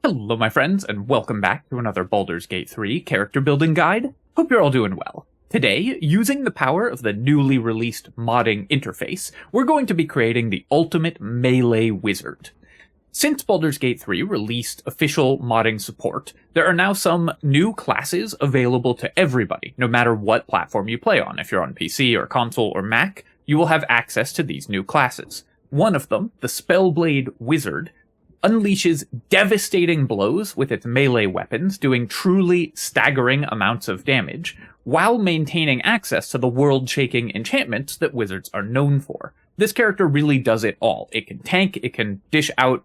Hello my friends, and welcome back to another Baldur's Gate 3 character building guide. Hope you're all doing well. Today, using the power of the newly released modding interface, we're going to be creating the ultimate melee wizard. Since Baldur's Gate 3 released official modding support, there are now some new classes available to everybody, no matter what platform you play on. If you're on PC or console or Mac, you will have access to these new classes. One of them, the Spellblade Wizard, unleashes devastating blows with its melee weapons, doing truly staggering amounts of damage, while maintaining access to the world-shaking enchantments that wizards are known for. This character really does it all. It can tank, it can dish out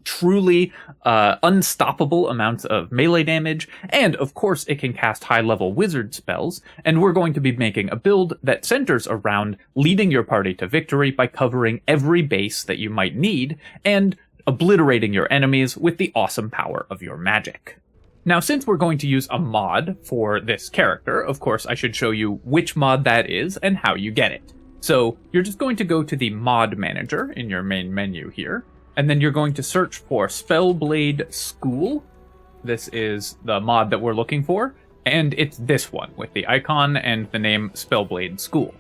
truly unstoppable amounts of melee damage, and of course it can cast high-level wizard spells, and we're going to be making a build that centers around leading your party to victory by covering every base that you might need, and obliterating your enemies with the awesome power of your magic. Now, since we're going to use a mod for this character, of course I should show you which mod that is and how you get it. So, you're just going to go to the mod manager in your main menu here, and then you're going to search for Spellblade School. This is the mod that we're looking for, and it's this one with the icon and the name Spellblade School.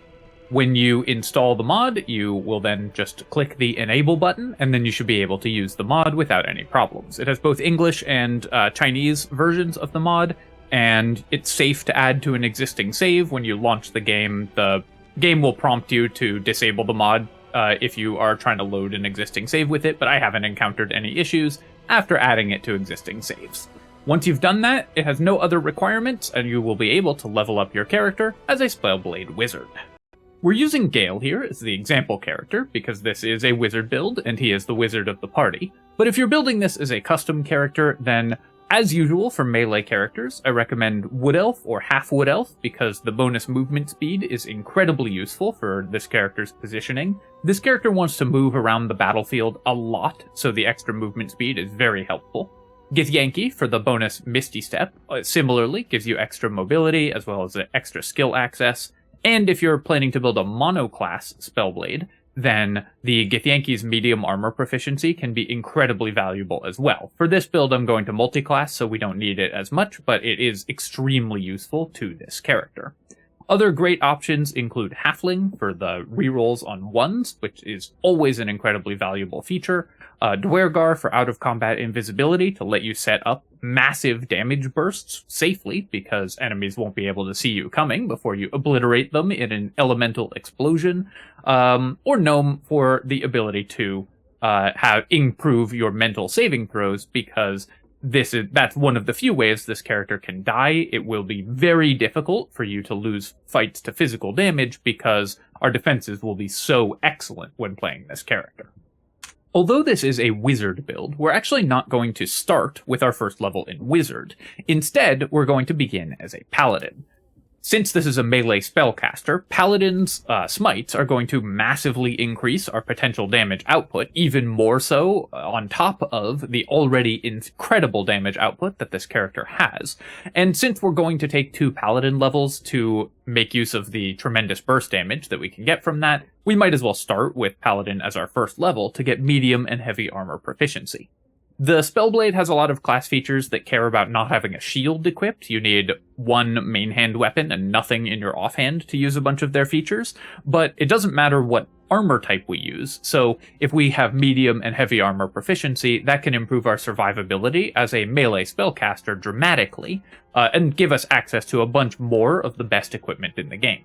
When you install the mod, you will then just click the enable button, and then you should be able to use the mod without any problems. It has both English and Chinese versions of the mod, and it's safe to add to an existing save. When you launch the game will prompt you to disable the mod if you are trying to load an existing save with it, but I haven't encountered any issues after adding it to existing saves. Once you've done that, it has no other requirements, and you will be able to level up your character as a Spellblade Wizard. We're using Gale here as the example character, because this is a wizard build, and he is the wizard of the party. But if you're building this as a custom character, then, as usual for melee characters, I recommend Wood Elf or Half Wood Elf, because the bonus movement speed is incredibly useful for this character's positioning. This character wants to move around the battlefield a lot, so the extra movement speed is very helpful. Githyanki for the bonus Misty Step, similarly gives you extra mobility, as well as extra skill access. And if you're planning to build a monoclass Spellblade, then the Githyanki's medium armor proficiency can be incredibly valuable as well. For this build, I'm going to multiclass, so we don't need it as much, but it is extremely useful to this character. Other great options include Halfling for the rerolls on ones, which is always an incredibly valuable feature. Dwergar for out-of-combat invisibility to let you set up massive damage bursts safely, because enemies won't be able to see you coming before you obliterate them in an elemental explosion. Or Gnome for the ability to improve your mental saving throws, because that's one of the few ways this character can die. It will be very difficult for you to lose fights to physical damage, because our defenses will be so excellent when playing this character. Although this is a wizard build, we're actually not going to start with our first level in wizard. Instead, we're going to begin as a paladin. Since this is a melee spellcaster, Paladin's smites are going to massively increase our potential damage output, even more so on top of the already incredible damage output that this character has. And since we're going to take 2 Paladin levels to make use of the tremendous burst damage that we can get from that, we might as well start with Paladin as our first level to get medium and heavy armor proficiency. The Spellblade has a lot of class features that care about not having a shield equipped. You need one main hand weapon and nothing in your offhand to use a bunch of their features, but it doesn't matter what armor type we use. So if we have medium and heavy armor proficiency, that can improve our survivability as a melee spellcaster dramatically, and give us access to a bunch more of the best equipment in the game.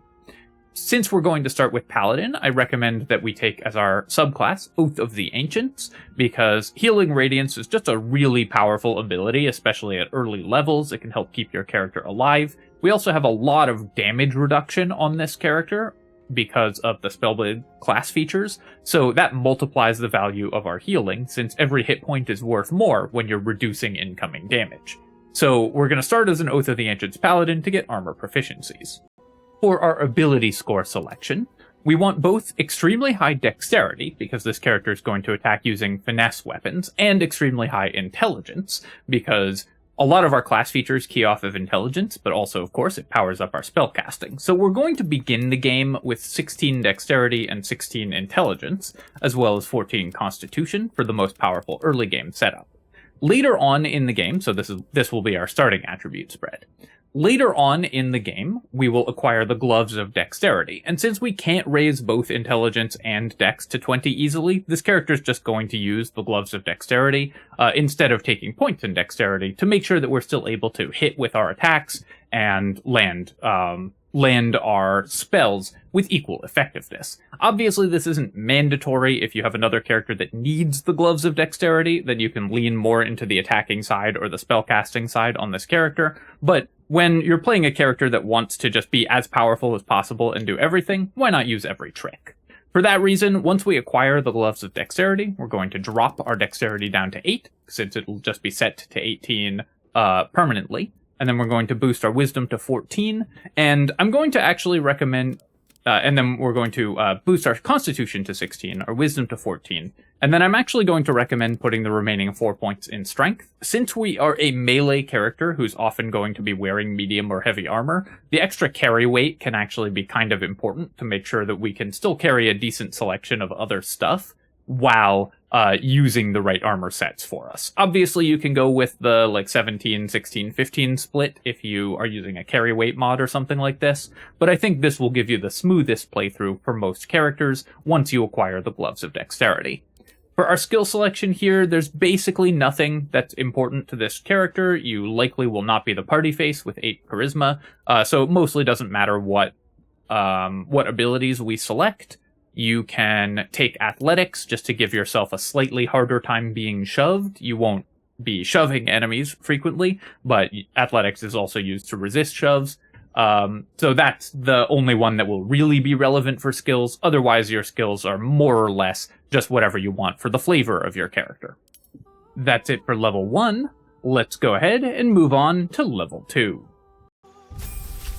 Since we're going to start with Paladin, I recommend that we take as our subclass Oath of the Ancients, because Healing Radiance is just a really powerful ability, especially at early levels. It can help keep your character alive. We also have a lot of damage reduction on this character because of the Spellblade class features, so that multiplies the value of our healing, since every hit point is worth more when you're reducing incoming damage. So we're going to start as an Oath of the Ancients Paladin to get armor proficiencies. For our ability score selection, we want both extremely high dexterity, because this character is going to attack using finesse weapons, and extremely high intelligence, because a lot of our class features key off of intelligence, but also, of course, it powers up our spellcasting. So we're going to begin the game with 16 dexterity and 16 intelligence, as well as 14 constitution for the most powerful early game setup. Later on in the game, so this will be our starting attribute spread. Later on in the game, we will acquire the Gloves of Dexterity, and since we can't raise both Intelligence and Dex to 20 easily, this character is just going to use the Gloves of Dexterity instead of taking points in Dexterity to make sure that we're still able to hit with our attacks and land our spells with equal effectiveness. Obviously, this isn't mandatory. If you have another character that needs the Gloves of Dexterity, then you can lean more into the attacking side or the spellcasting side on this character, but when you're playing a character that wants to just be as powerful as possible and do everything, why not use every trick? For that reason, once we acquire the Gloves of Dexterity, we're going to drop our Dexterity down to 8, since it'll just be set to 18 permanently. And then we're going to boost our Wisdom to 14, and I'm going to actually recommend, and then we're going to boost our Constitution to 16, our Wisdom to 14, and then I'm actually going to recommend putting the remaining 4 points in Strength. Since we are a melee character who's often going to be wearing medium or heavy armor, the extra carry weight can actually be kind of important to make sure that we can still carry a decent selection of other stuff while using the right armor sets for us. Obviously, you can go with the 17, 16, 15 split if you are using a carry weight mod or something like this, but I think this will give you the smoothest playthrough for most characters once you acquire the Gloves of Dexterity. For our skill selection here, there's basically nothing that's important to this character. You likely will not be the party face with 8 charisma, so it mostly doesn't matter what abilities we select. You can take athletics just to give yourself a slightly harder time being shoved. You won't be shoving enemies frequently, but athletics is also used to resist shoves. So that's the only one that will really be relevant for skills. Otherwise, your skills are more or less just whatever you want for the flavor of your character. That's it for level 1. Let's go ahead and move on to level 2.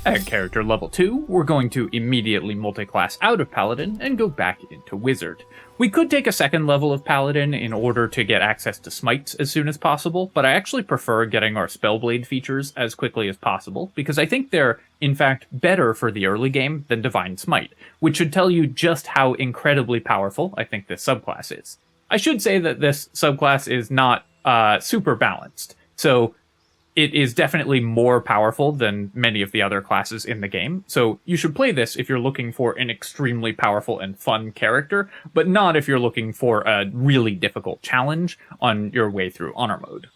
At character level 2, we're going to immediately multiclass out of Paladin and go back into Wizard. We could take a second level of Paladin in order to get access to smites as soon as possible, but I actually prefer getting our Spellblade features as quickly as possible, because I think they're, in fact, better for the early game than Divine Smite, which should tell you just how incredibly powerful I think this subclass is. I should say that this subclass is not super balanced, so it is definitely more powerful than many of the other classes in the game, so you should play this if you're looking for an extremely powerful and fun character, but not if you're looking for a really difficult challenge on your way through Honor Mode.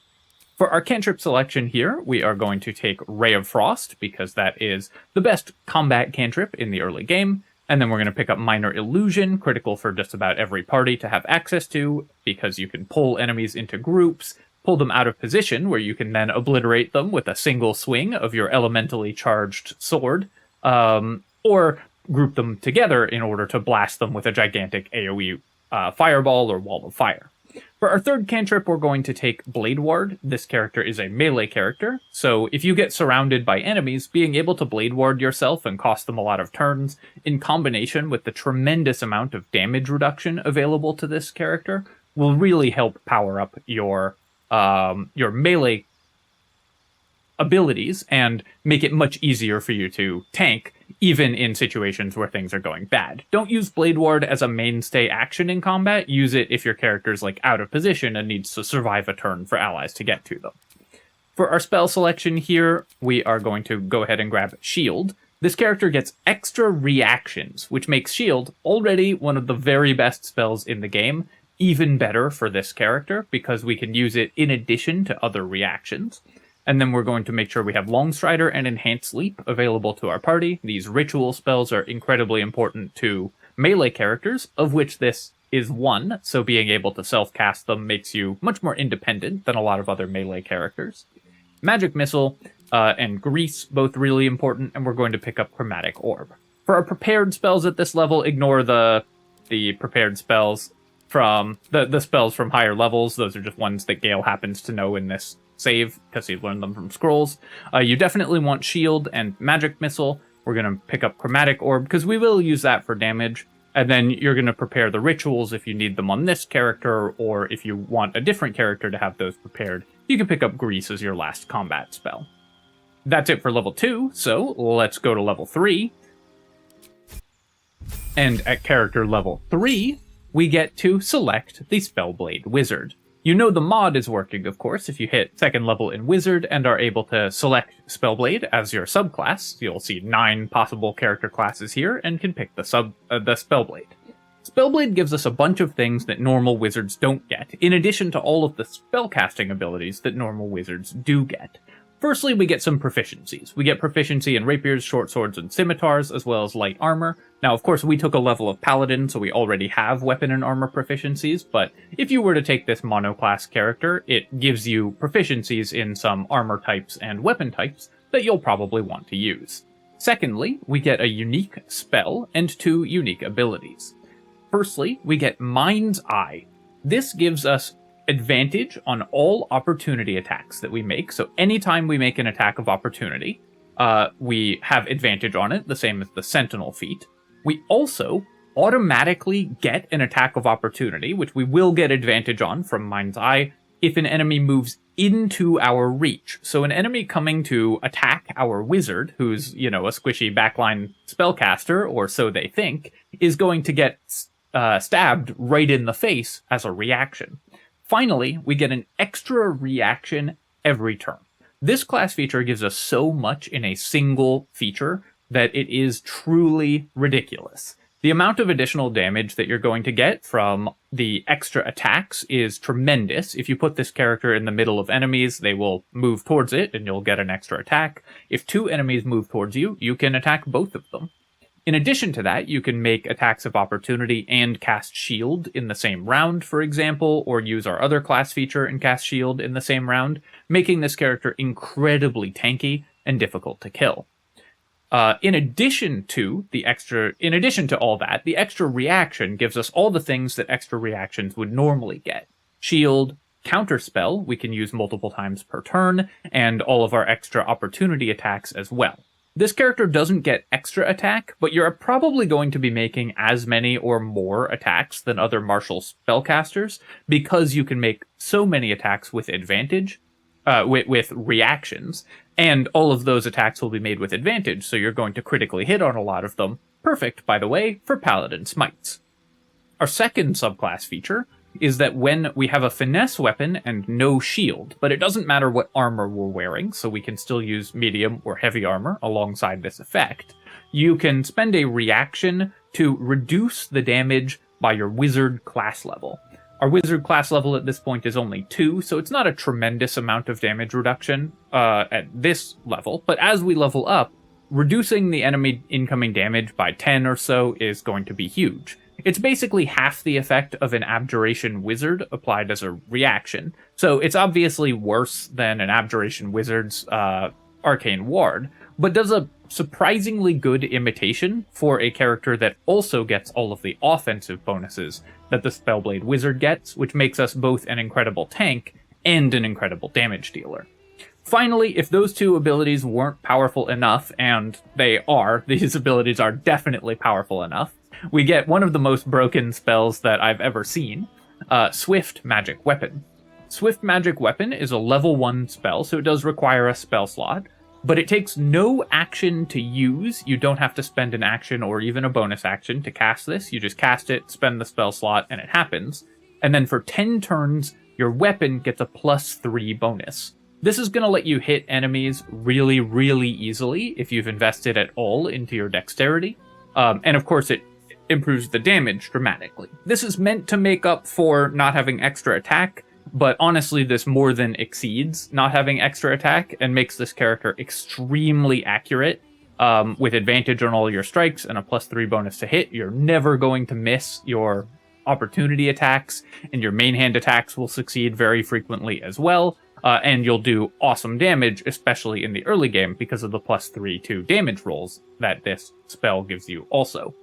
For our cantrip selection here, we are going to take Ray of Frost, because that is the best combat cantrip in the early game, and then we're going to pick up Minor Illusion, critical for just about every party to have access to, because you can pull enemies into groups, pull them out of position, where you can then obliterate them with a single swing of your elementally charged sword, or group them together in order to blast them with a gigantic AoE fireball or wall of fire. For our third cantrip, we're going to take Blade Ward. This character is a melee character, so if you get surrounded by enemies, being able to Blade Ward yourself and cost them a lot of turns, in combination with the tremendous amount of damage reduction available to this character, will really help power up your melee abilities and make it much easier for you to tank, even in situations where things are going bad. Don't use Blade Ward as a mainstay action in combat. Use it if your character's out of position and needs to survive a turn for allies to get to them. For our spell selection here, we are going to go ahead and grab Shield. This character gets extra reactions, which makes Shield already one of the very best spells in the game, even better for this character, because we can use it in addition to other reactions. And then we're going to make sure we have Longstrider and Enhanced Leap available to our party. These ritual spells are incredibly important to melee characters, of which this is one, so being able to self-cast them makes you much more independent than a lot of other melee characters. Magic Missile and Grease, both really important, and we're going to pick up Chromatic Orb. For our prepared spells at this level, ignore the prepared spells from the spells from higher levels. Those are just ones that Gale happens to know in this save, because he's learned them from scrolls. You definitely want Shield and Magic Missile. We're going to pick up Chromatic Orb, because we will use that for damage. And then you're going to prepare the rituals if you need them on this character, or if you want a different character to have those prepared, you can pick up Grease as your last combat spell. That's it for level 2, so let's go to level 3. And at character level 3, we get to select the Spellblade Wizard. You know the mod is working, of course, if you hit 2nd level in Wizard and are able to select Spellblade as your subclass. You'll see 9 possible character classes here and can pick the Spellblade. Spellblade gives us a bunch of things that normal wizards don't get, in addition to all of the spellcasting abilities that normal wizards do get. Firstly, we get some proficiencies. We get proficiency in rapiers, short swords, and scimitars, as well as light armor. Now, of course, we took a level of Paladin, so we already have weapon and armor proficiencies, but if you were to take this monoclass character, it gives you proficiencies in some armor types and weapon types that you'll probably want to use. Secondly, we get a unique spell and 2 unique abilities. Firstly, we get Mind's Eye. This gives us advantage on all opportunity attacks that we make. So anytime we make an attack of opportunity, we have advantage on it, the same as the Sentinel feat. We also automatically get an attack of opportunity, which we will get advantage on from Mind's Eye, if an enemy moves into our reach. So an enemy coming to attack our wizard, who's, a squishy backline spellcaster, or so they think, is going to get stabbed right in the face as a reaction. Finally, we get an extra reaction every turn. This class feature gives us so much in a single feature that it is truly ridiculous. The amount of additional damage that you're going to get from the extra attacks is tremendous. If you put this character in the middle of enemies, they will move towards it and you'll get an extra attack. If 2 enemies move towards you, you can attack both of them. In addition to that, you can make attacks of opportunity and cast shield in the same round, for example, or use our other class feature and cast shield in the same round, making this character incredibly tanky and difficult to kill. In addition to all that, the extra reaction gives us all the things that extra reactions would normally get. Shield, counterspell, we can use multiple times per turn, and all of our extra opportunity attacks as well. This character doesn't get extra attack, but you're probably going to be making as many or more attacks than other martial spellcasters, because you can make so many attacks with advantage, with reactions, and all of those attacks will be made with advantage, so you're going to critically hit on a lot of them. Perfect, by the way, for Paladin Smites. Our second subclass feature is that when we have a finesse weapon and no shield, but it doesn't matter what armor we're wearing, so we can still use medium or heavy armor alongside this effect, you can spend a reaction to reduce the damage by your wizard class level. Our wizard class level at this point is only 2, so it's not a tremendous amount of damage reduction at this level, but as we level up, reducing the enemy incoming damage by 10 or so is going to be huge. It's basically half the effect of an Abjuration Wizard applied as a reaction, so it's obviously worse than an Abjuration Wizard's Arcane Ward, but does a surprisingly good imitation for a character that also gets all of the offensive bonuses that the Spellblade Wizard gets, which makes us both an incredible tank and an incredible damage dealer. Finally, if those 2 abilities weren't powerful enough, and they are, these abilities are definitely powerful enough, we get one of the most broken spells that I've ever seen, Swift Magic Weapon. Swift Magic Weapon is a level 1 spell, so it does require a spell slot, but it takes no action to use. You don't have to spend an action or even a bonus action to cast this. You just cast it, spend the spell slot, and it happens. And then for 10 turns, your weapon gets a +3 bonus. This is going to let you hit enemies really, really easily if you've invested at all into your dexterity. And of course, it improves the damage dramatically. This is meant to make up for not having extra attack, but honestly, this more than exceeds not having extra attack and makes this character extremely accurate, with advantage on all your strikes and a +3 bonus to hit. You're never going to miss your opportunity attacks, and your main hand attacks will succeed very frequently as well, and you'll do awesome damage, especially in the early game, because of the +3 to damage rolls that this spell gives you also.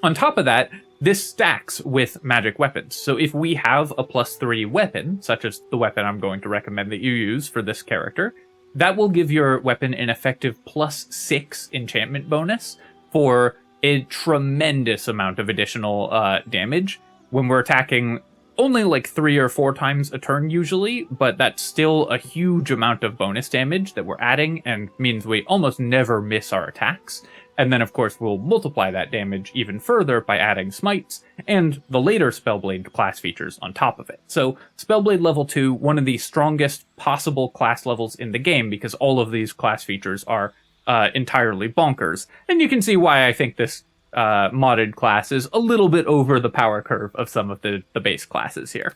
On top of that, this stacks with magic weapons. So if we have a +3 weapon, such as the weapon I'm going to recommend that you use for this character, that will give your weapon an effective +6 enchantment bonus for a tremendous amount of additional damage when we're attacking only like 3 or 4 times a turn usually, but that's still a huge amount of bonus damage that we're adding and means we almost never miss our attacks. And then, of course, we'll multiply that damage even further by adding smites and the later Spellblade class features on top of it. So, Spellblade level 2, one of the strongest possible class levels in the game, because all of these class features are entirely bonkers. And you can see why I think this modded class is a little bit over the power curve of some of the base classes here.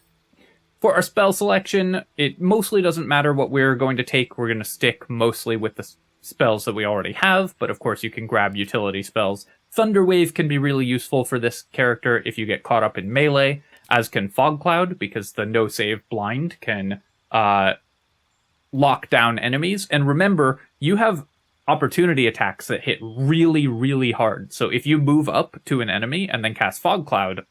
For our spell selection, it mostly doesn't matter what we're going to take. We're going to stick mostly with the spells that we already have, but of course you can grab utility spells. Thunderwave can be really useful for this character if you get caught up in melee, as can Fog Cloud, because the no-save blind can lock down enemies. And remember, you have opportunity attacks that hit really, really hard. So if you move up to an enemy and then cast Fog Cloud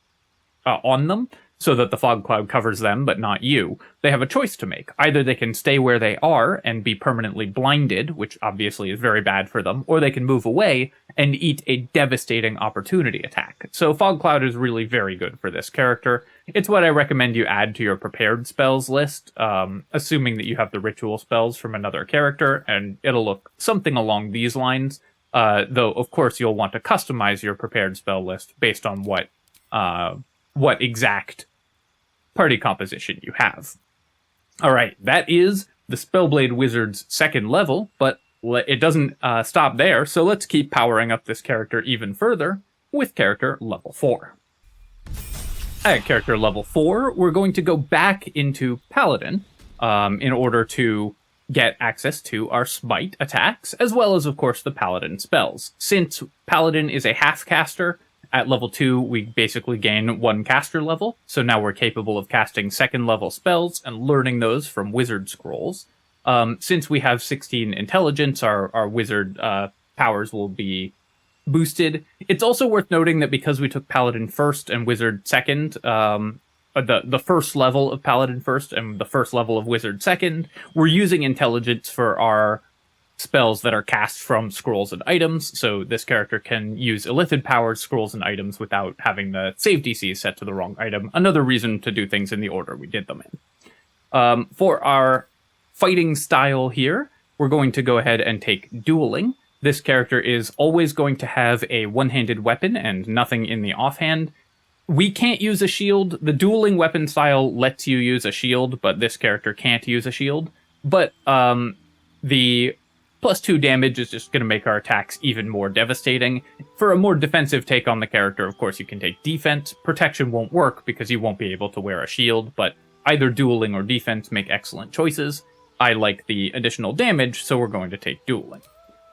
on them, so that the fog cloud covers them, but not you, they have a choice to make. Either they can stay where they are and be permanently blinded, which obviously is very bad for them, or they can move away and eat a devastating opportunity attack. So fog cloud is really very good for this character. It's what I recommend you add to your prepared spells list, assuming that you have the ritual spells from another character, and it'll look something along these lines, though of course you'll want to customize your prepared spell list based on what exact party composition you have. Alright, that is the Spellblade Wizard's second level, but it doesn't stop there, so let's keep powering up this character even further with character level 4. At character level 4, we're going to go back into Paladin in order to get access to our smite attacks, as well as, of course, the Paladin spells. Since Paladin is a half-caster, at level 2, we basically gain 1 caster level, so now we're capable of casting second-level spells and learning those from wizard scrolls. Since we have 16 intelligence, our wizard powers will be boosted. It's also worth noting that because we took Paladin first and wizard second, the first level of Paladin first and the first level of wizard second, we're using intelligence for our spells that are cast from scrolls and items, so this character can use Illithid powered scrolls and items without having the save DC set to the wrong item. Another reason to do things in the order we did them in. For our fighting style here, we're going to go ahead and take dueling. This character is always going to have a one-handed weapon and nothing in the offhand. We can't use a shield. The dueling weapon style lets you use a shield, but this character can't use a shield. But the +2 damage is just going to make our attacks even more devastating. For a more defensive take on the character, of course, you can take defense. Protection won't work because you won't be able to wear a shield, but either dueling or defense make excellent choices. I like the additional damage, so we're going to take dueling.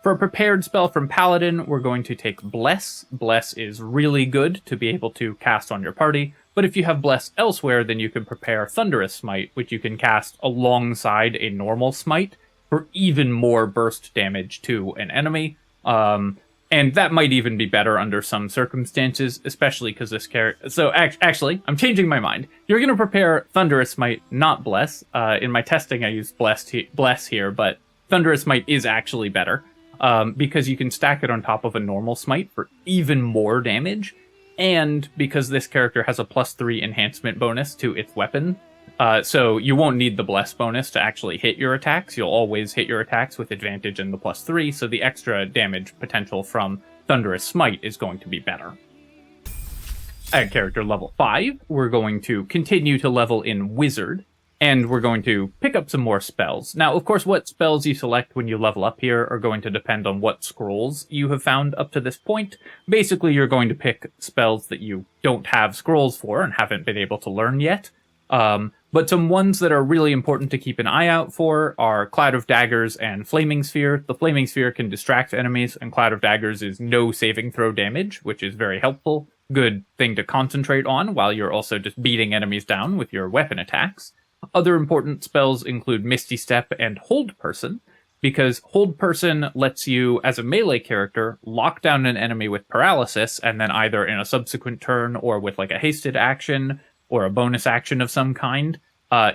For a prepared spell from Paladin, we're going to take Bless. Bless is really good to be able to cast on your party, but if you have Bless elsewhere, then you can prepare Thunderous Smite, which you can cast alongside a normal Smite, for even more burst damage to an enemy. And that might even be better under some circumstances, especially because this character... So, actually, I'm changing my mind. You're going to prepare Thunderous Smite, not Bless. In my testing, I used Bless here, but Thunderous Smite is actually better, because you can stack it on top of a normal Smite for even more damage, and because this character has a +3 enhancement bonus to its weapon. So you won't need the Bless bonus to actually hit your attacks. You'll always hit your attacks with advantage in the +3, so the extra damage potential from Thunderous Smite is going to be better. At character level 5, we're going to continue to level in Wizard, and we're going to pick up some more spells. Now, of course, what spells you select when you level up here are going to depend on what scrolls you have found up to this point. Basically, you're going to pick spells that you don't have scrolls for and haven't been able to learn yet. But some ones that are really important to keep an eye out for are Cloud of Daggers and Flaming Sphere. The Flaming Sphere can distract enemies, and Cloud of Daggers is no saving throw damage, which is very helpful. Good thing to concentrate on while you're also just beating enemies down with your weapon attacks. Other important spells include Misty Step and Hold Person, because Hold Person lets you, as a melee character, lock down an enemy with paralysis, and then either in a subsequent turn or with like a hasted action or a bonus action of some kind,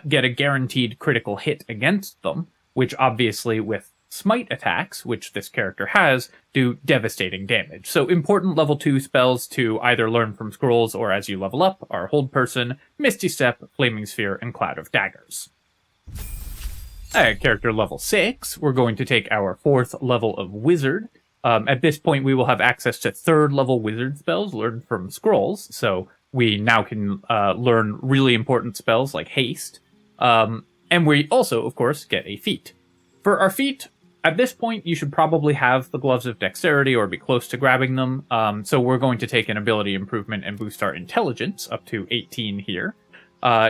get a guaranteed critical hit against them, which obviously with smite attacks, which this character has, do devastating damage. So important level 2 spells to either learn from scrolls or as you level up are Hold Person, Misty Step, Flaming Sphere, and Cloud of Daggers. At character level 6, we're going to take our 4th level of Wizard, At this point, we will have access to 3rd level wizard spells learned from scrolls, so we now can learn really important spells like haste. And we also, of course, get a feat. For our feat, at this point, you should probably have the Gloves of Dexterity or be close to grabbing them, so we're going to take an ability improvement and boost our intelligence up to 18 here.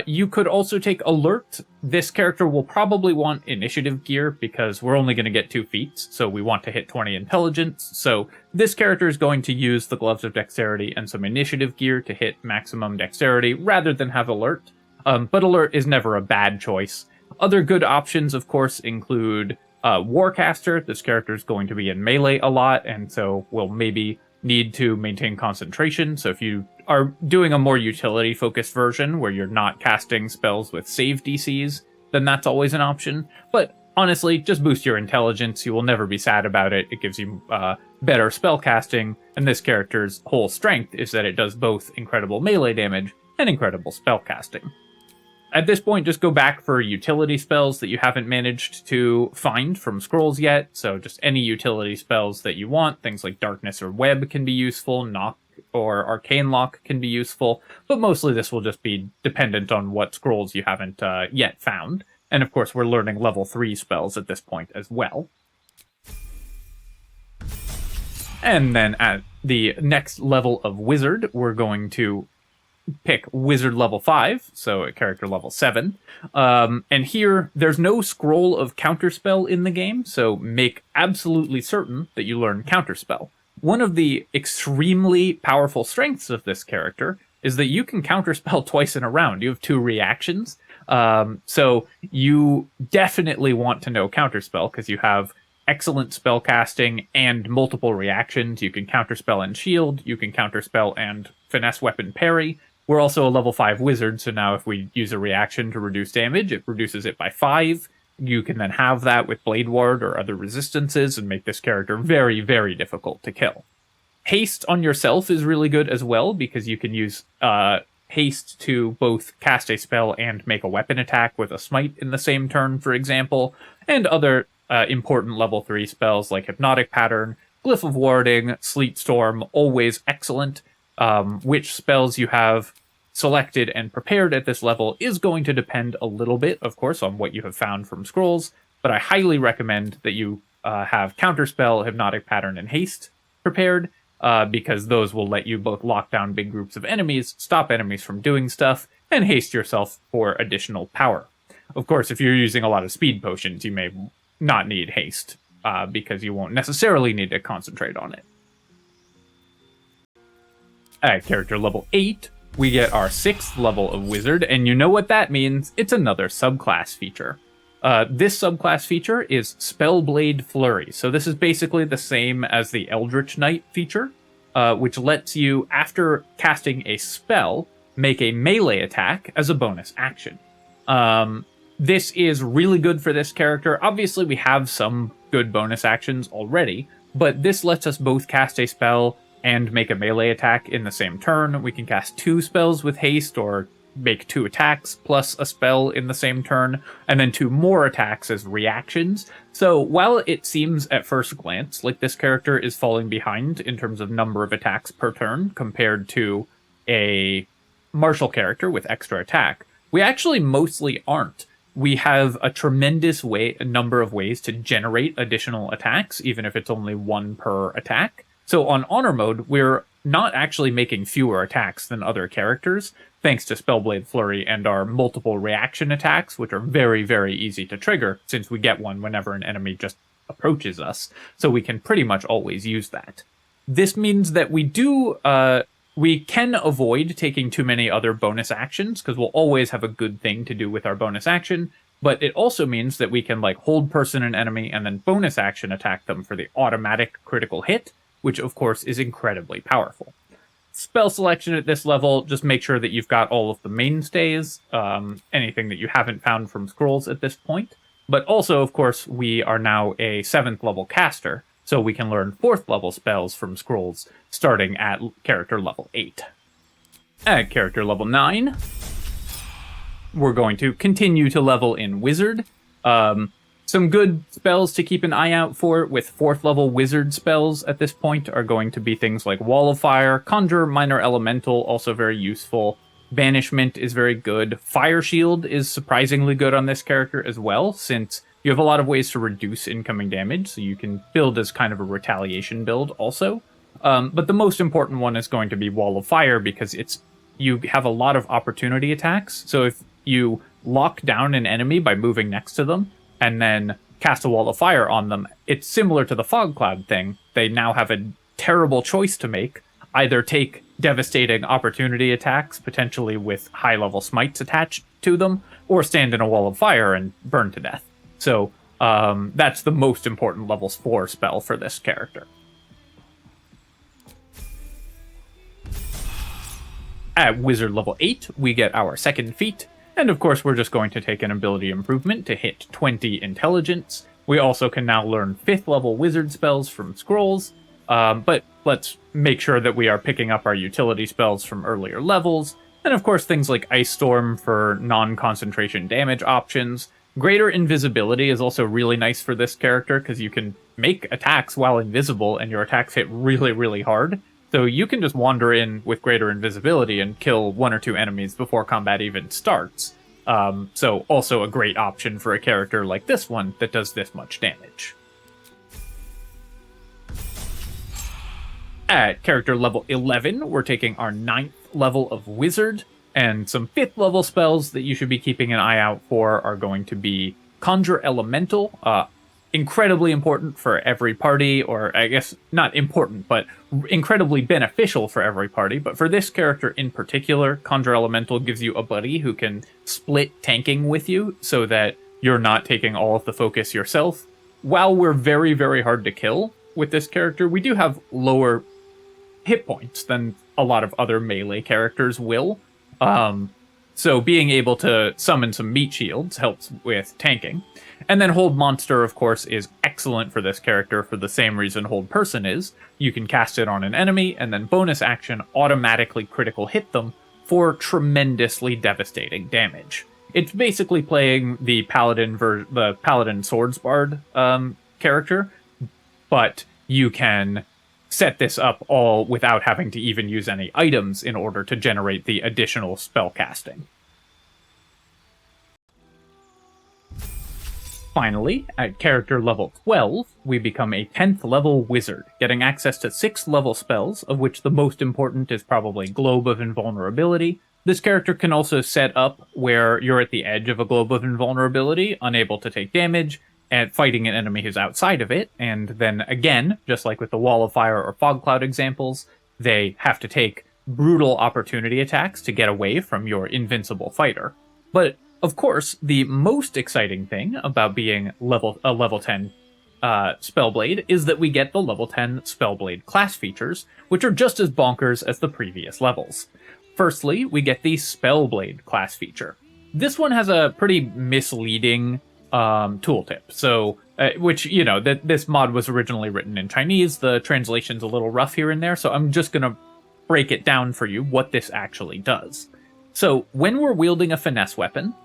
You could also take Alert. This character will probably want Initiative gear because we're only going to get 2 feats, so we want to hit 20 Intelligence. So this character is going to use the Gloves of Dexterity and some Initiative gear to hit maximum Dexterity rather than have Alert. But Alert is never a bad choice. Other good options, of course, include Warcaster. This character is going to be in melee a lot, and so will maybe need to maintain concentration. So if you are doing a more utility-focused version where you're not casting spells with save DCs, then that's always an option. But honestly, just boost your intelligence. You will never be sad about it. It gives you better spell casting, and this character's whole strength is that it does both incredible melee damage and incredible spell casting. At this point, just go back for utility spells that you haven't managed to find from scrolls yet. So just any utility spells that you want. Things like Darkness or Web can be useful. Knock or Arcane Lock can be useful. But mostly this will just be dependent on what scrolls you haven't yet found. And of course, we're learning level 3 spells at this point as well. And then at the next level of Wizard, we're going to pick Wizard level 5, so a character level 7. And here, there's no scroll of Counterspell in the game, so make absolutely certain that you learn Counterspell. One of the extremely powerful strengths of this character is that you can Counterspell twice in a round. You have 2 reactions, so you definitely want to know Counterspell, because you have excellent spellcasting and multiple reactions. You can Counterspell and shield, you can Counterspell and finesse weapon parry. We're also a level 5 wizard, so now if we use a reaction to reduce damage, it reduces it by 5. You can then have that with Blade Ward or other resistances and make this character very, very difficult to kill. Haste on yourself is really good as well, because you can use haste to both cast a spell and make a weapon attack with a smite in the same turn, for example, and other important level 3 spells like Hypnotic Pattern, Glyph of Warding, Sleet Storm, always excellent. Which spells you have selected and prepared at this level is going to depend a little bit, of course, on what you have found from scrolls, but I highly recommend that you have Counterspell, Hypnotic Pattern, and Haste prepared, because those will let you both lock down big groups of enemies, stop enemies from doing stuff, and haste yourself for additional power. Of course, if you're using a lot of speed potions, you may not need haste, because you won't necessarily need to concentrate on it. At character level 8, we get our 6th level of Wizard, and you know what that means. It's another subclass feature. This subclass feature is Spellblade Flurry. So this is basically the same as the Eldritch Knight feature, which lets you, after casting a spell, make a melee attack as a bonus action. This is really good for this character. Obviously, we have some good bonus actions already, but this lets us both cast a spell and make a melee attack in the same turn. We can cast 2 spells with haste, or make 2 attacks plus a spell in the same turn, and then 2 more attacks as reactions. So while it seems at first glance like this character is falling behind in terms of number of attacks per turn compared to a martial character with extra attack, we actually mostly aren't. We have a tremendous number of ways to generate additional attacks, even if it's only 1 per attack. So on Honor Mode, we're not actually making fewer attacks than other characters, thanks to Spellblade Flurry and our multiple reaction attacks, which are very, very easy to trigger, since we get one whenever an enemy just approaches us, so we can pretty much always use that. This means that we can avoid taking too many other bonus actions, because we'll always have a good thing to do with our bonus action, but it also means that we can hold person an enemy and then bonus action attack them for the automatic critical hit, which of course is incredibly powerful. Spell selection at this level, just make sure that you've got all of the mainstays, anything that you haven't found from scrolls at this point. But also, of course, we are now a 7th level caster, so we can learn 4th level spells from scrolls starting at character level 8. At character level 9, we're going to continue to level in Wizard. Some good spells to keep an eye out for with 4th level wizard spells at this point are going to be things like Wall of Fire, Conjure, Minor Elemental, also very useful. Banishment is very good. Fire Shield is surprisingly good on this character as well, since you have a lot of ways to reduce incoming damage, so you can build as kind of a retaliation build also. But the most important one is going to be Wall of Fire, because you have a lot of opportunity attacks, so if you lock down an enemy by moving next to them, and then cast a Wall of Fire on them, it's similar to the Fog Cloud thing. They now have a terrible choice to make. Either take devastating opportunity attacks, potentially with high-level smites attached to them, or stand in a Wall of Fire and burn to death. So that's the most important level 4 spell for this character. At Wizard level 8, we get our second feat, and of course we're just going to take an ability improvement to hit 20 intelligence. We also can now learn 5th level wizard spells from scrolls, but let's make sure that we are picking up our utility spells from earlier levels, and of course things like Ice Storm for non-concentration damage options. Greater invisibility is also really nice for this character, because you can make attacks while invisible, and your attacks hit really, really hard. So you can just wander in with greater invisibility and kill 1 or 2 enemies before combat even starts. So also a great option for a character like this one that does this much damage. At character level 11, we're taking our 9th level of Wizard, and some 5th level spells that you should be keeping an eye out for are going to be Conjure Elemental, incredibly important for every party, or I guess not important, but incredibly beneficial for every party. But for this character in particular, Conjure Elemental gives you a buddy who can split tanking with you so that you're not taking all of the focus yourself. While we're very, very hard to kill with this character, we do have lower hit points than a lot of other melee characters will. So being able to summon some meat shields helps with tanking. And then Hold Monster, of course, is excellent for this character for the same reason Hold Person is. You can cast it on an enemy, and then bonus action automatically critical hit them for tremendously devastating damage. It's basically playing the Paladin Swordsbard character, but you can set this up all without having to even use any items in order to generate the additional spell casting. Finally, at character level 12, we become a 10th level wizard, getting access to 6 level spells, of which the most important is probably Globe of Invulnerability. This character can also set up where you're at the edge of a Globe of Invulnerability, unable to take damage, and fighting an enemy who's outside of it, and then again, just like with the Wall of Fire or Fog Cloud examples, they have to take brutal opportunity attacks to get away from your invincible fighter. But of course, the most exciting thing about being a level 10 Spellblade is that we get the level 10 Spellblade class features, which are just as bonkers as the previous levels. Firstly, we get the Spellblade class feature. This one has a pretty misleading tooltip. So, which, you know, this mod was originally written in Chinese. The translation's a little rough here and there, so I'm just going to break it down for you what this actually does. So, when we're wielding a finesse weapon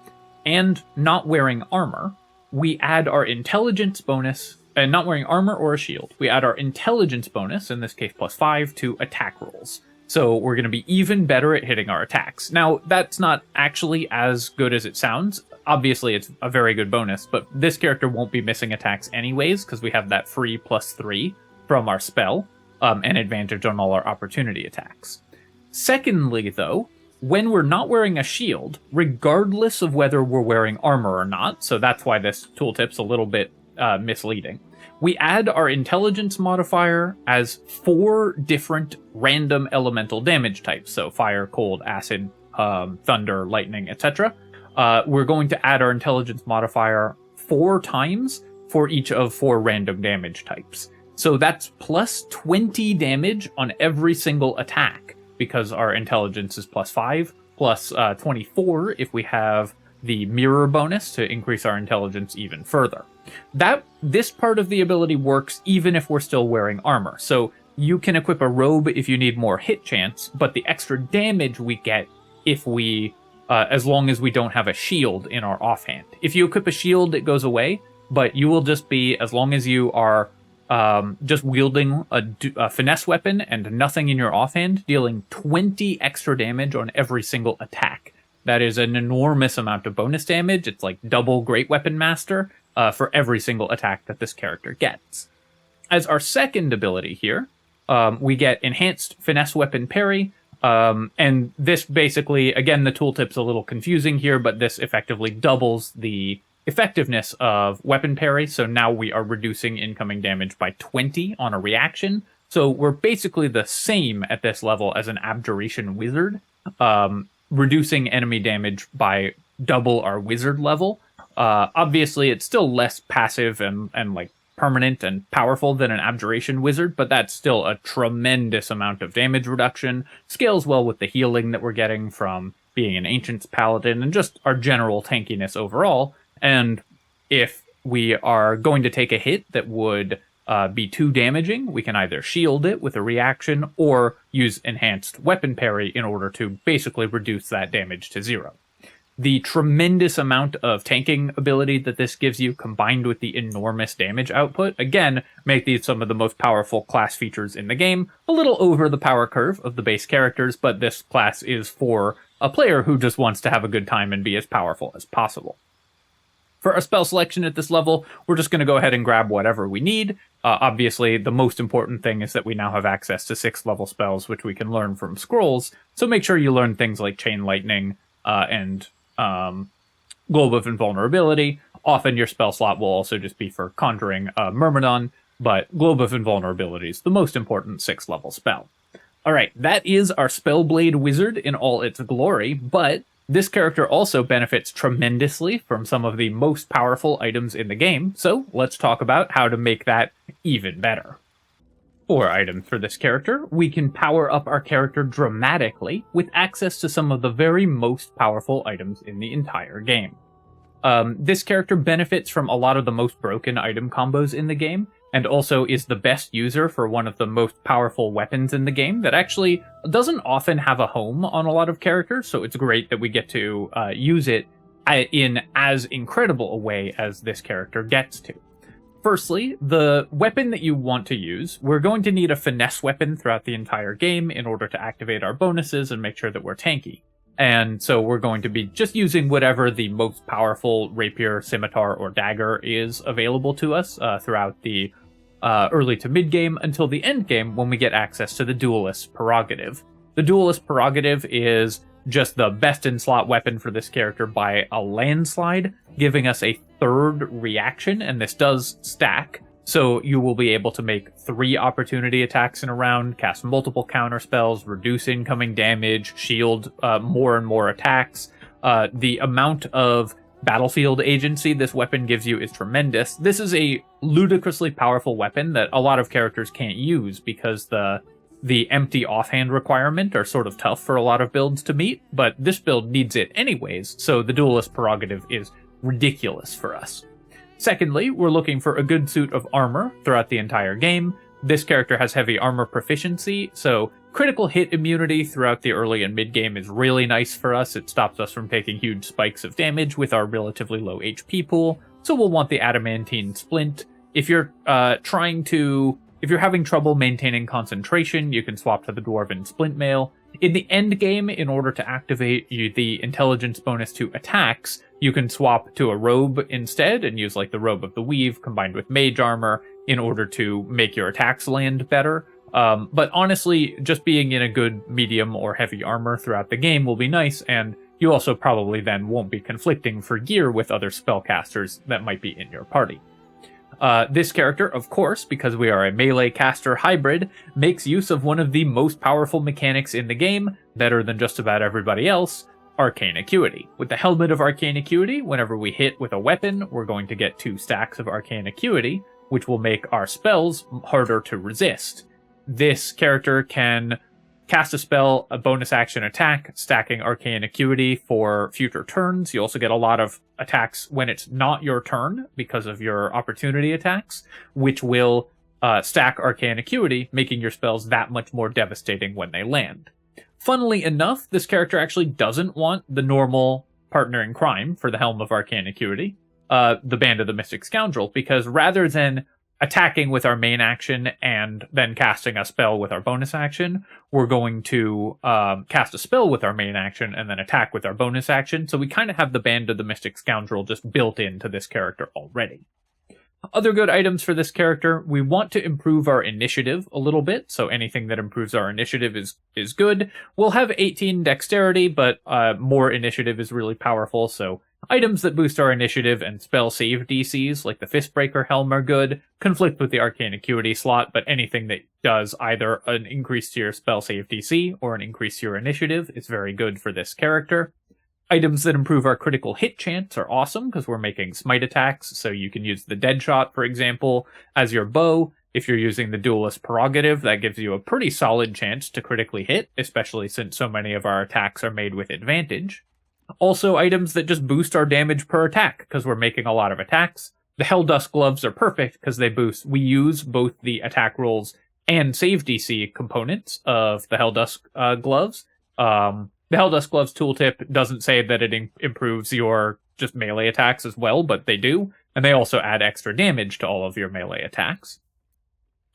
and not wearing armor, we add our intelligence bonus, and not wearing armor or a shield, we add our intelligence bonus, in this case +5, to attack rolls. So we're going to be even better at hitting our attacks. Now, that's not actually as good as it sounds. Obviously, it's a very good bonus, but this character won't be missing attacks anyways, because we have that free +3 from our spell, and advantage on all our opportunity attacks. Secondly, though, when we're not wearing a shield, regardless of whether we're wearing armor or not, so that's why this tooltip's a little bit misleading, we add our intelligence modifier as 4 different random elemental damage types, so fire, cold, acid, thunder, lightning, etc. We're going to add our intelligence modifier 4 times for each of 4 random damage types. So that's plus 20 damage on every single attack, because our intelligence is +5, plus 24 if we have the mirror bonus to increase our intelligence even further. This part of the ability works even if we're still wearing armor. So you can equip a robe if you need more hit chance, but the extra damage we get if we, as long as we don't have a shield in our offhand. If you equip a shield, it goes away, but you will just be, as long as you are just wielding a finesse weapon and nothing in your offhand, dealing 20 extra damage on every single attack. That is an enormous amount of bonus damage. It's like double Great Weapon Master for every single attack that this character gets. As our second ability here, we get Enhanced Finesse Weapon Parry, and this basically, again, the tooltip's a little confusing here, but this effectively doubles the effectiveness of weapon parry, so now we are reducing incoming damage by 20 on a reaction. So we're basically the same at this level as an Abjuration Wizard, reducing enemy damage by double our wizard level. Obviously, it's still less passive and like permanent and powerful than an Abjuration Wizard, but that's still a tremendous amount of damage reduction. Scales well with the healing that we're getting from being an Ancient's Paladin and just our general tankiness overall. And if we are going to take a hit that would be too damaging, we can either shield it with a reaction or use Enhanced Weapon Parry in order to basically reduce that damage to 0. The tremendous amount of tanking ability that this gives you, combined with the enormous damage output, again, make these some of the most powerful class features in the game. A little over the power curve of the base characters, but this class is for a player who just wants to have a good time and be as powerful as possible. For our spell selection at this level, we're just going to go ahead and grab whatever we need. Obviously, the most important thing is that we now have access to 6th level spells, which we can learn from scrolls. So make sure you learn things like Chain Lightning and Globe of Invulnerability. Often your spell slot will also just be for conjuring Myrmidon, but Globe of Invulnerability is the most important 6th level spell. Alright, that is our Spellblade Wizard in all its glory, but this character also benefits tremendously from some of the most powerful items in the game, so let's talk about how to make that even better. For items for this character, we can power up our character dramatically with access to some of the very most powerful items in the entire game. This character benefits from a lot of the most broken item combos in the game, and also is the best user for one of the most powerful weapons in the game that actually doesn't often have a home on a lot of characters, so it's great that we get to use it in as incredible a way as this character gets to. Firstly, the weapon that you want to use, we're going to need a finesse weapon throughout the entire game in order to activate our bonuses and make sure that we're tanky. And so we're going to be just using whatever the most powerful rapier, scimitar, or dagger is available to us throughout the early to mid-game until the end game when we get access to the Duelist's Prerogative. The Duelist's Prerogative is just the best in slot weapon for this character by a landslide, giving us a 3rd reaction, and this does stack. So you will be able to make 3 opportunity attacks in a round, cast multiple counter spells, reduce incoming damage, shield more and more attacks. The amount of battlefield agency this weapon gives you is tremendous. This is a ludicrously powerful weapon that a lot of characters can't use because the empty offhand requirement are sort of tough for a lot of builds to meet, but this build needs it anyways, so the Duelist Prerogative is ridiculous for us. Secondly, we're looking for a good suit of armor throughout the entire game. This character has heavy armor proficiency, so critical hit immunity throughout the early and mid-game is really nice for us. It stops us from taking huge spikes of damage with our relatively low HP pool, so we'll want the Adamantine Splint. If you're having trouble maintaining concentration, you can swap to the Dwarven Splint Mail. In the end game, in order to activate the intelligence bonus to attacks, you can swap to a robe instead and use like the Robe of the Weave combined with mage armor in order to make your attacks land better. But honestly, just being in a good medium or heavy armor throughout the game will be nice, and you also probably then won't be conflicting for gear with other spellcasters that might be in your party. This character, of course, because we are a melee caster hybrid, makes use of one of the most powerful mechanics in the game, better than just about everybody else, Arcane Acuity. With the Helmet of Arcane Acuity, whenever we hit with a weapon, we're going to get 2 stacks of Arcane Acuity, which will make our spells harder to resist. This character can cast a spell, a bonus action attack, stacking Arcane Acuity for future turns. You also get a lot of attacks when it's not your turn because of your opportunity attacks, which will stack Arcane Acuity, making your spells that much more devastating when they land. Funnily enough, this character actually doesn't want the normal partner in crime for the Helm of Arcane Acuity. the Band of the Mystic Scoundrel, because rather than attacking with our main action and then casting a spell with our bonus action, we're going to cast a spell with our main action and then attack with our bonus action. So we kind of have the Band of the Mystic Scoundrel just built into this character already. Other good items for this character, we want to improve our initiative a little bit, so anything that improves our initiative is good. We'll have 18 dexterity, but more initiative is really powerful, so items that boost our initiative and spell save DCs, like the Fistbreaker Helm, are good. Conflict with the Arcane Acuity slot, but anything that does either an increase to your spell save DC or an increase to your initiative is very good for this character. Items that improve our critical hit chance are awesome because we're making smite attacks, so you can use the Deadshot, for example, as your bow. If you're using the Duelist Prerogative, that gives you a pretty solid chance to critically hit, especially since so many of our attacks are made with advantage. Also, items that just boost our damage per attack because we're making a lot of attacks. The Helldusk Gloves are perfect because we use both the attack rolls and save DC components of the Helldusk Gloves. The Helldusk Gloves tooltip doesn't say that it improves your just melee attacks as well, but they do, and they also add extra damage to all of your melee attacks.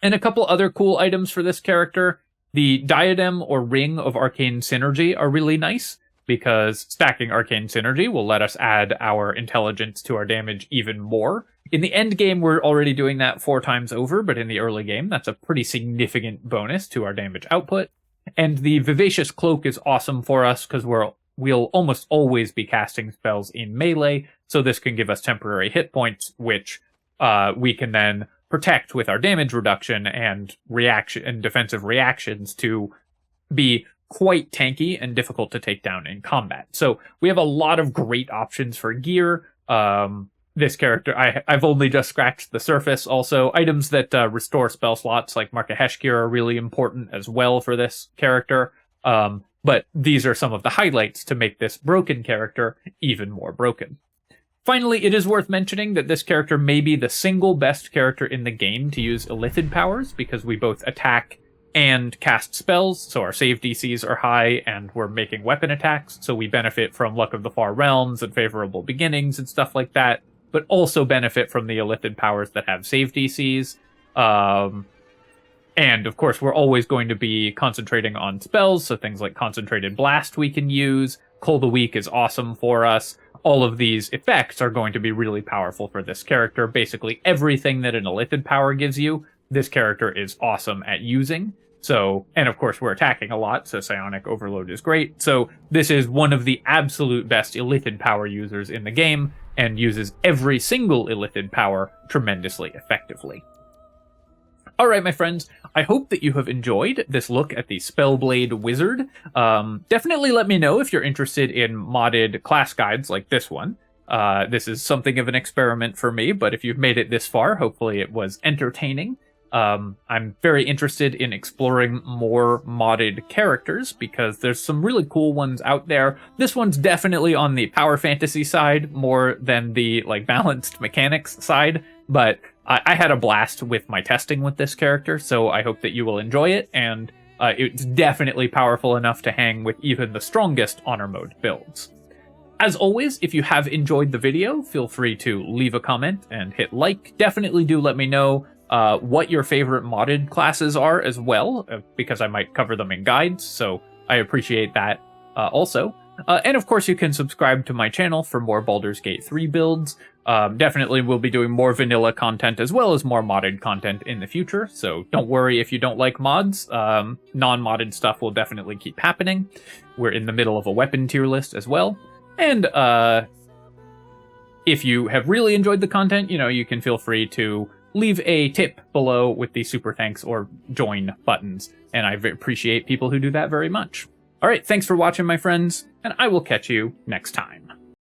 And a couple other cool items for this character. The Diadem or Ring of Arcane Synergy are really nice, because stacking Arcane Synergy will let us add our intelligence to our damage even more. In the end game, we're already doing that 4 times over, but in the early game, that's a pretty significant bonus to our damage output. And the Vivacious Cloak is awesome for us because we'll almost always be casting spells in melee, so this can give us temporary hit points, which we can then protect with our damage reduction and reaction and defensive reactions to be quite tanky and difficult to take down in combat. So we have a lot of great options for gear. This character, I've only just scratched the surface. Also, items that restore spell slots like Mark of Heshkir are really important as well for this character. But these are some of the highlights to make this broken character even more broken. Finally, it is worth mentioning that this character may be the single best character in the game to use Illithid powers, because we both attack and cast spells, so our save DCs are high, and we're making weapon attacks, so we benefit from Luck of the Far Realms and Favorable Beginnings and stuff like that, but also benefit from the Illithid powers that have save DCs. And, of course, we're always going to be concentrating on spells, so things like Concentrated Blast we can use. Cull the Weak is awesome for us. All of these effects are going to be really powerful for this character. Basically, everything that an Illithid power gives you, this character is awesome at using. So, and of course, we're attacking a lot, so Psionic Overload is great. So, this is one of the absolute best Illithid power users in the game, and uses every single Illithid power tremendously effectively. Alright, my friends, I hope that you have enjoyed this look at the Spellblade Wizard. Definitely let me know if you're interested in modded class guides like this one. This is something of an experiment for me, but if you've made it this far, hopefully it was entertaining. I'm very interested in exploring more modded characters because there's some really cool ones out there. This one's definitely on the power fantasy side more than the balanced mechanics side, but I had a blast with my testing with this character, so I hope that you will enjoy it, and it's definitely powerful enough to hang with even the strongest honor mode builds. As always, if you have enjoyed the video, feel free to leave a comment and hit like. Definitely do let me know what your favorite modded classes are as well, because I might cover them in guides, so I appreciate that also. And of course you can subscribe to my channel for more Baldur's Gate 3 builds. Definitely we'll be doing more vanilla content as well as more modded content in the future, so don't worry if you don't like mods. Non-modded stuff will definitely keep happening. We're in the middle of a weapon tier list as well. And if you have really enjoyed the content, you can feel free to leave a tip below with the super thanks or join buttons, and I appreciate people who do that very much. Alright, thanks for watching, my friends, and I will catch you next time.